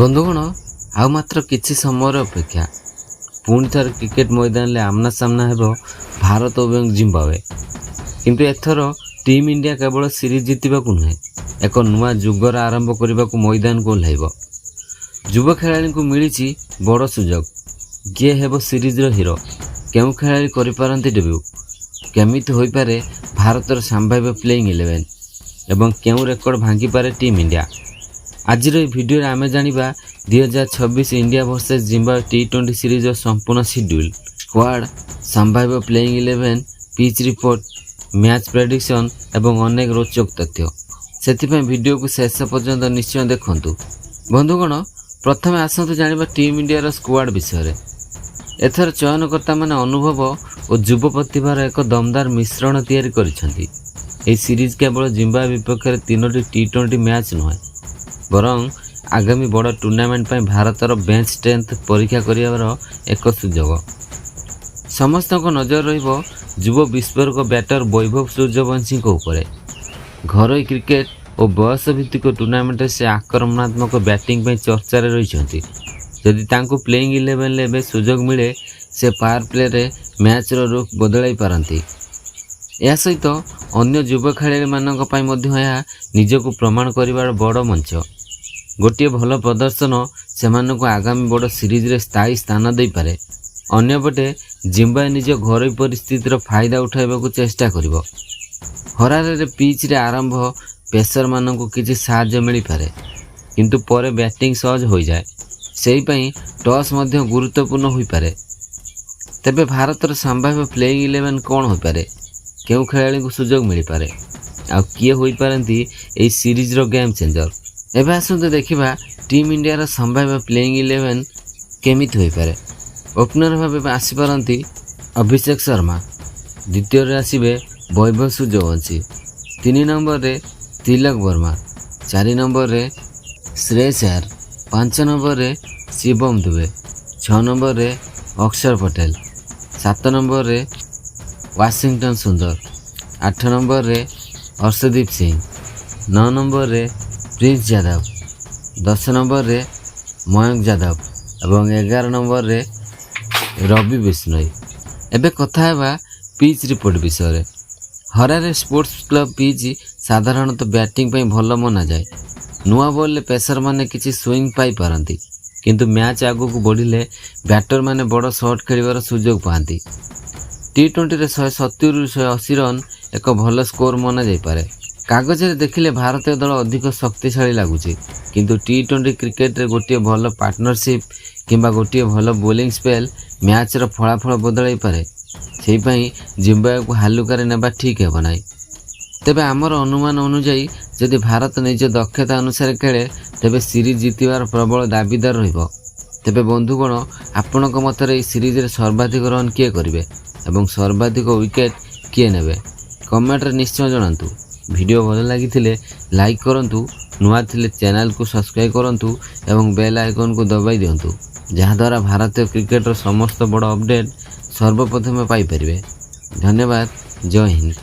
बंधुगण आउ मात्र किछि समय अपेक्षा पुणी थर क्रिकेट मैदान में आमना सामना हेबो भारत और जिम्बाब्वे। किंतु एथर टीम इंडिया केवल सीरीज जितवाक नुहे एक नुआ जुगर आरंभ करने को मैदान को ओह्लैब। युव खेलाड़ी को मिली बड़ सुजोग किए हेब सीरीज हीरो क्यों खेलाड़ी करिपारंती डेब्यू केमिति होई पारे भारतर संभाव्य प्लेइंग 11 एवं क्यों रेकर्ड भांगी पारे टीम इंडिया। आज भिडियो आम जाना 2026 India versus Zimbabwe T20 series संपूर्ण शेड्यूल स्क्वाड संभाव्य playing 11 pitch report match prediction एवं अनेक रोचक तथ्य से वीडियो को शेष पर्यंत निश्चय देखंतु। बंधुगण प्रथम आसतु जानिबा टीम इंडिया स्क्वाड विषय। एथर चयनकर्ता माने अनुभव और युव प्रतिभार एक दमदार मिश्रण तैयारी करिसेंती। एही सीरीज केवल जिम्बाब्वे विपक्ष में 3टी T20 मैच नुहे बरं आगामी बड़ टूर्नामेंट पर भारतर बेंच स्ट्रेंथ परीक्षा कर एक सुजोग। समस्त नजर रहिबो युव विस्फोरक बैटर वैभव सूर्यवंशी उपरे। घरोई क्रिकेट और बयस भित्तिक टूर्नामेंट से आक्रमणात्मक बैटिंग पर चर्चा रही। जदि तांको प्लेइंग 11 एवं सुजोग मिले से पावर प्ले रे मैच रुख बदलाई पारती। या सहित अन्य युव खेलाड़ी मानक पई मध्य यह निजको प्रमाण करिवार बड़ मंच। गोटे भल प्रदर्शन सेमानकु आगामी बड़ सीरीज रे स्थायी स्थान दे पारे। अन्यपटे जिम्बाब्वे निज घरोई परिस्थितिर फायदा उठाइबाकु चेष्टा करिवो। हरारे पिच रे आरंभ पेसर मानकु किछि साहाय्य मिली पारे किंतु परे बैटिंग सहज हो जाए। सेही पई टॉस मध्य गुरुत्वपूर्ण होई पारे। तेबे भारतर संभाव्य प्लेइंग 11 कौन हो पारे क्यों खेलाड़ी को सुजोग मिल पारे आ किए होई पारंती एही सीरीज रो गेम चेंजर। एबे आसंतु देखिबा टीम इंडिया रो संभाव्य प्लेइंग 11 केमिति होई पारे। ओपनर भाबे आसी पारंती अभिषेक शर्मा, द्वितीय रे आसीबे वैभव सूर्यवंशी, 3 नंबर रे तिलक वर्मा, 4 नंबर रे श्रेयस अय्यर, 5 नंबर रे शिवम दुबे, 6 नंबर रे अक्षर पटेल, 7 नंबर रे वाशिंगटन सुंदर, 8 नंबर रे हर्षदीप सिंह, 9 नंबर रे प्रिंस यादव, 10 नंबर रे मयंक यादव एवं 11 नंबर रे रवि बिश्नोई। एबे कथा हेबा पिच रिपोर्ट विषय। हरारे स्पोर्ट्स क्लब पिच साधारणतः बैटिंग पई भल मना जाए। नुआ बॉल ले पेसर माने किछि स्विंग पाई पारंती किंतु मैच आगु को बढ़िले बैटर माने बड़ शॉट खेलिबार सुजोग पाती। T20 रे 170 रु 180 रन एक भल स्कोर मना जाई पारे। कागज रे देखिले भारतीय दल अधिक शक्तिशाली लागुची किंतु T20 क्रिकेट रे गोटे भल पार्टनरशिप किंबा गोटे भल बोलिंग स्पेल मैच रो फलाफल बदलाई पारे। सेही पई जिम्बाब्वे को हालुकारे नेबा ठीक हेबो नाही। तेबे आमर अनुमान अनुसार जदि भारत निज दक्षता अनुसार खेले तेबे सीरीज जितबार प्रबल दाबीदार रहिबो। तेबे बंधुगण आपणक मतरे एही सीरीज रे सर्वाधिक रन किए करिवे एवं सर्वाधिक विकेट किए नेबे कमेंट रे निश्चय जणांतु। वीडियो भल लागिथिले लाइक करंतु, नुआ थिले चैनल को सब्सक्राइब करंतु एवं बेल आइकन को दबाई दियंतु जहाँ द्वारा भारतीय क्रिकेट रो समस्त बड़ अपडेट सर्वप्रथमे पाई परिबे। धन्यवाद। जय हिंद।